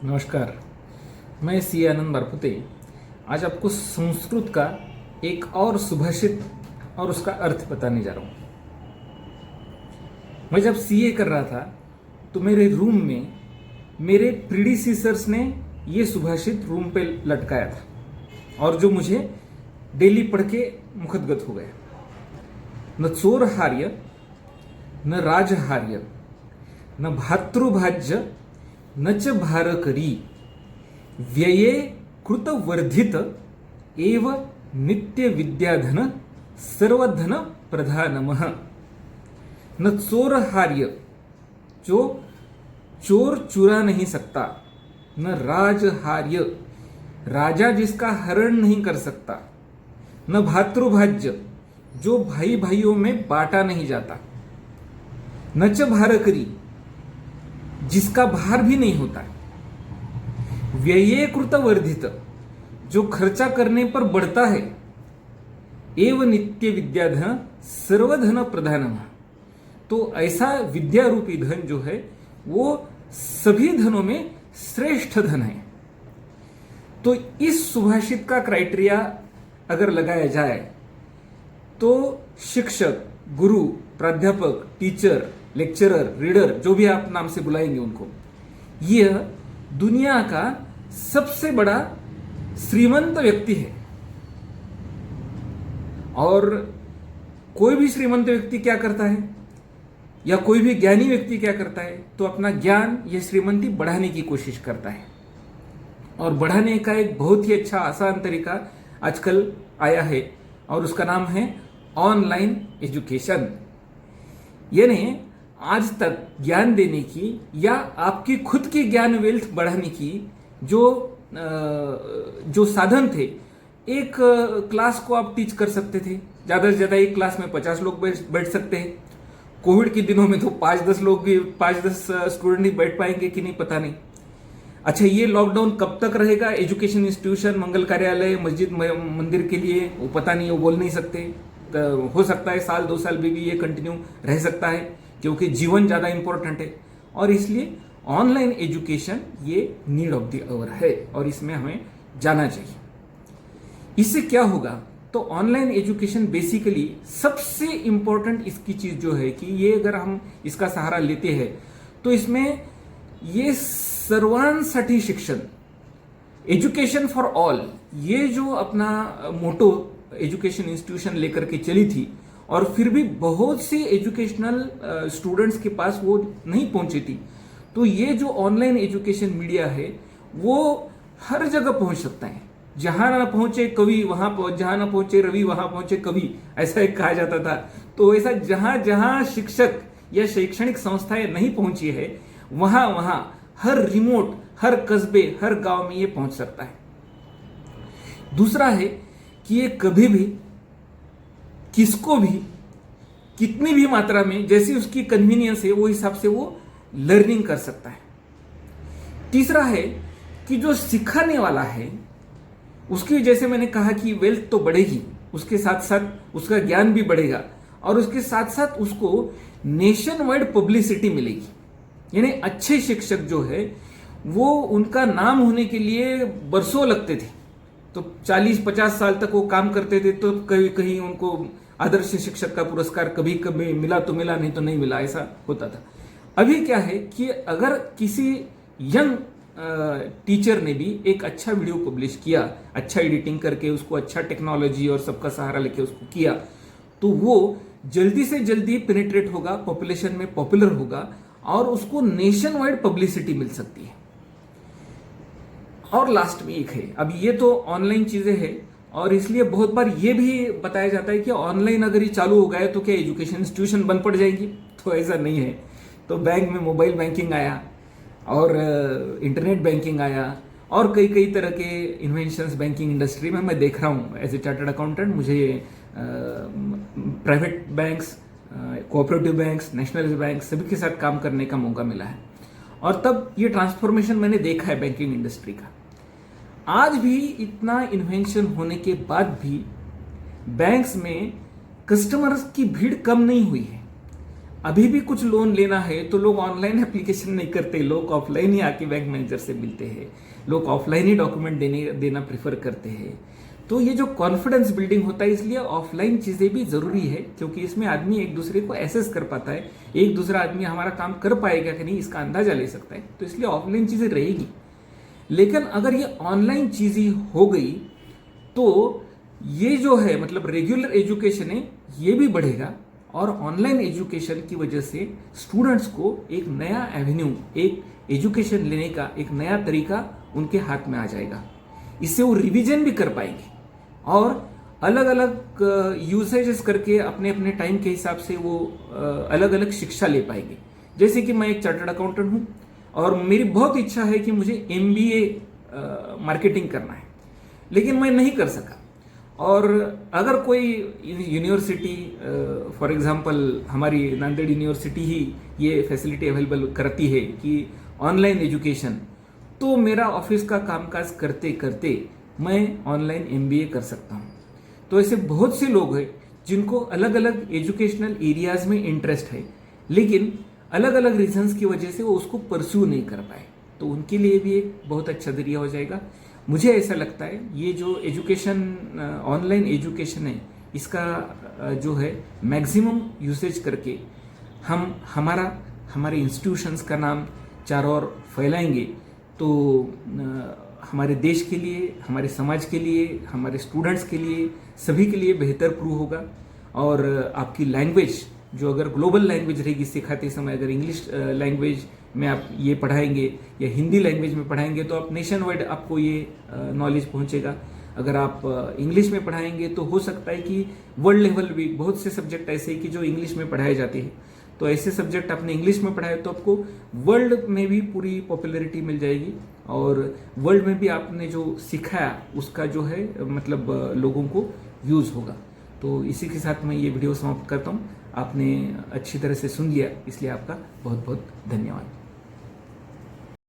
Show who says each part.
Speaker 1: नमस्कार। मैं सी आनंद बारपुते आज आपको संस्कृत का एक और सुभाषित और उसका अर्थ बताने जा रहा हूँ। मैं जब सीए कर रहा था तो मेरे रूम में मेरे प्रीडिसीसर्स ने ये सुभाषित रूम पे लटकाया था और जो मुझे डेली पढ़ के मुखदगत हो गया। न चोरहार्य न राजहार्य न भातृभाज्य न च भारकरी व्यये कृतवर्धित एव नित्य विद्याधन सर्वधन प्रधानमः। न चोरहार्य, जो चोर चुरा नहीं सकता, न राजहार्य, राजा जिसका हरण नहीं कर सकता, न भातृभाज्य, जो भाई भाइयों में बांटा नहीं जाता, न च भारकरी, जिसका भार भी नहीं होता, व्ययीकृत वर्धित, जो खर्चा करने पर बढ़ता है, एव नित्य विद्याधन सर्वधन प्रधानम, तो ऐसा विद्या रूपी धन जो है वो सभी धनों में श्रेष्ठ धन है। तो इस सुभाषित का क्राइटेरिया अगर लगाया जाए तो शिक्षक, गुरु, प्राध्यापक, टीचर, लेक्चरर, रीडर, जो भी आप नाम से बुलाएंगे उनको, यह दुनिया का सबसे बड़ा श्रीमंत व्यक्ति है। और कोई भी श्रीमंत व्यक्ति क्या करता है या कोई भी ज्ञानी व्यक्ति क्या करता है, तो अपना ज्ञान या श्रीमंती बढ़ाने की कोशिश करता है। और बढ़ाने का एक बहुत ही अच्छा आसान तरीका आजकल आया है और उसका नाम है ऑनलाइन एजुकेशन। यानी आज तक ज्ञान देने की या आपकी खुद की ज्ञान वेल्थ बढ़ाने की जो साधन थे, एक क्लास को आप टीच कर सकते थे। ज्यादा से ज्यादा एक क्लास में 50 लोग बैठ सकते हैं। कोविड के दिनों में तो 5-10 स्टूडेंट ही बैठ पाएंगे कि नहीं पता नहीं। अच्छा, ये लॉकडाउन कब तक रहेगा? एजुकेशन इंस्टीट्यूशन, मंगल कार्यालय, मस्जिद, मंदिर के लिए वो पता नहीं, वो बोल नहीं सकते। हो सकता है 1-2 साल भी ये कंटिन्यू रह सकता है, क्योंकि जीवन ज्यादा इंपॉर्टेंट है। और इसलिए ऑनलाइन एजुकेशन ये नीड ऑफ द आवर है और इसमें हमें जाना चाहिए। इससे क्या होगा, तो ऑनलाइन एजुकेशन बेसिकली सबसे इंपॉर्टेंट इसकी चीज जो है कि ये अगर हम इसका सहारा लेते हैं तो इसमें ये सर्वांसाठी शिक्षण, एजुकेशन फॉर ऑल, ये जो अपना मोटो एजुकेशन इंस्टीट्यूशन लेकर के चली थी और फिर भी बहुत से एजुकेशनल स्टूडेंट्स के पास वो नहीं पहुंची थी। तो ये जो ऑनलाइन एजुकेशन मीडिया है वो हर जगह पहुंच सकता है। जहां ना पहुंचे कवि वहां पहुंच, जहां ना पहुंचे रवि वहां पहुंचे कवि, ऐसा एक कहा जाता था। तो ऐसा जहां जहां शिक्षक या शैक्षणिक संस्थाएं नहीं पहुंची है, वहां वहां हर रिमोट, हर कस्बे, हर गांव में ये पहुंच सकता है। दूसरा है कि ये कभी भी किसको भी कितनी भी मात्रा में, जैसी उसकी कन्वीनियंस है वो हिसाब से वो लर्निंग कर सकता है। तीसरा है कि जो सिखाने वाला है उसकी, जैसे मैंने कहा कि वेल्थ तो बढ़ेगी, उसके साथ साथ उसका ज्ञान भी बढ़ेगा और उसके साथ साथ उसको नेशन वाइड पब्लिसिटी मिलेगी। यानी अच्छे शिक्षक जो है वो, उनका नाम होने के लिए बरसों लगते थे, तो 40-50 साल तक वो काम करते थे, तो कहीं कहीं उनको आदर्श शिक्षक का पुरस्कार कभी कभी मिला तो मिला, नहीं तो नहीं मिला, ऐसा होता था। अभी क्या है कि अगर किसी यंग टीचर ने भी एक अच्छा वीडियो पब्लिश किया, अच्छा एडिटिंग करके उसको, अच्छा टेक्नोलॉजी और सबका सहारा लेके उसको किया, तो वो जल्दी से जल्दी पेनिट्रेट होगा, पॉपुलेशन में पॉपुलर होगा और उसको नेशन वाइड पब्लिसिटी मिल सकती है। और लास्ट में एक है, अब ये तो ऑनलाइन चीजें हैं और इसलिए बहुत बार ये भी बताया जाता है कि ऑनलाइन अगर ये चालू हो गया तो क्या एजुकेशन इंस्टीट्यूशन बंद पड़ जाएंगी? तो ऐसा नहीं है। तो बैंक में मोबाइल बैंकिंग आया और इंटरनेट बैंकिंग आया और कई कई तरह के इन्वेंशंस बैंकिंग इंडस्ट्री में मैं देख रहा हूँ। एज ए चार्टर्ड अकाउंटेंट मुझे private banks, cooperative banks, nationalised bank, सभी के साथ काम करने का मौका मिला है और तब ये ट्रांसफॉर्मेशन मैंने देखा है बैंकिंग इंडस्ट्री का। आज भी इतना इन्वेंशन होने के बाद भी बैंक्स में कस्टमर्स की भीड़ कम नहीं हुई है। अभी भी कुछ लोन लेना है तो लोग ऑनलाइन एप्लीकेशन नहीं करते, लोग ऑफलाइन ही आके बैंक मैनेजर से मिलते हैं, लोग ऑफलाइन ही डॉक्यूमेंट देना प्रेफर करते हैं। तो ये जो कॉन्फिडेंस बिल्डिंग होता है, इसलिए ऑफलाइन चीज़ें भी ज़रूरी है, क्योंकि इसमें आदमी एक दूसरे को एसेस कर पाता है, एक दूसरा आदमी हमारा काम कर पाएगा कि नहीं इसका अंदाजा ले सकता है। तो इसलिए ऑफलाइन चीज़ें रहेगी। लेकिन अगर ये ऑनलाइन चीज़ें हो गई तो ये जो है मतलब रेगुलर एजुकेशन है ये भी बढ़ेगा, और ऑनलाइन एजुकेशन की वजह से स्टूडेंट्स को एक नया एवेन्यू, एक एजुकेशन लेने का एक नया तरीका उनके हाथ में आ जाएगा। इससे वो रिवीजन भी कर पाएंगे और अलग अलग यूसेजेस करके अपने अपने टाइम के हिसाब से वो अलग अलग शिक्षा ले पाएंगे। जैसे कि मैं एक चार्टर्ड अकाउंटेंट हूँ और मेरी बहुत इच्छा है कि मुझे MBA मार्केटिंग करना है, लेकिन मैं नहीं कर सका। और अगर कोई यूनिवर्सिटी फॉर एग्जांपल हमारी नांदेड़ यूनिवर्सिटी ही ये फैसिलिटी अवेलेबल करती है कि ऑनलाइन एजुकेशन, तो मेरा ऑफिस का कामकाज करते करते मैं ऑनलाइन MBA कर सकता हूँ। तो ऐसे बहुत से लोग हैं जिनको अलग अलग एजुकेशनल एरियाज में इंटरेस्ट है, लेकिन अलग अलग रीजंस की वजह से वो उसको परस्यू नहीं कर पाए। तो उनके लिए भी एक बहुत अच्छा जरिया हो जाएगा। मुझे ऐसा लगता है ये जो एजुकेशन, ऑनलाइन एजुकेशन है, इसका जो है मैक्सिमम यूसेज करके हम हमारे इंस्टीट्यूशंस का नाम चारों ओर फैलाएंगे तो हमारे देश के लिए, हमारे समाज के लिए, हमारे स्टूडेंट्स के लिए, सभी के लिए बेहतर प्रूव होगा। और आपकी लैंग्वेज जो अगर ग्लोबल लैंग्वेज रहेगी, सिखाते समय अगर इंग्लिश लैंग्वेज में आप ये पढ़ाएंगे या हिंदी लैंग्वेज में पढ़ाएंगे तो आप नेशन वाइड आपको ये नॉलेज पहुंचेगा। अगर आप इंग्लिश में पढ़ाएंगे तो हो सकता है कि वर्ल्ड लेवल भी बहुत से सब्जेक्ट ऐसे हैं कि जो इंग्लिश में पढ़ाए जाते हैं, तो ऐसे सब्जेक्ट आपने इंग्लिश में पढ़ाए तो आपको वर्ल्ड में भी पूरी पॉपुलैरिटी मिल जाएगी, और वर्ल्ड में भी आपने जो सिखाया उसका जो है मतलब लोगों को यूज़ होगा। तो इसी के साथ मैं ये वीडियो समाप्त करता हूँ। आपने अच्छी तरह से सुन लिया, इसलिए आपका बहुत बहुत धन्यवाद।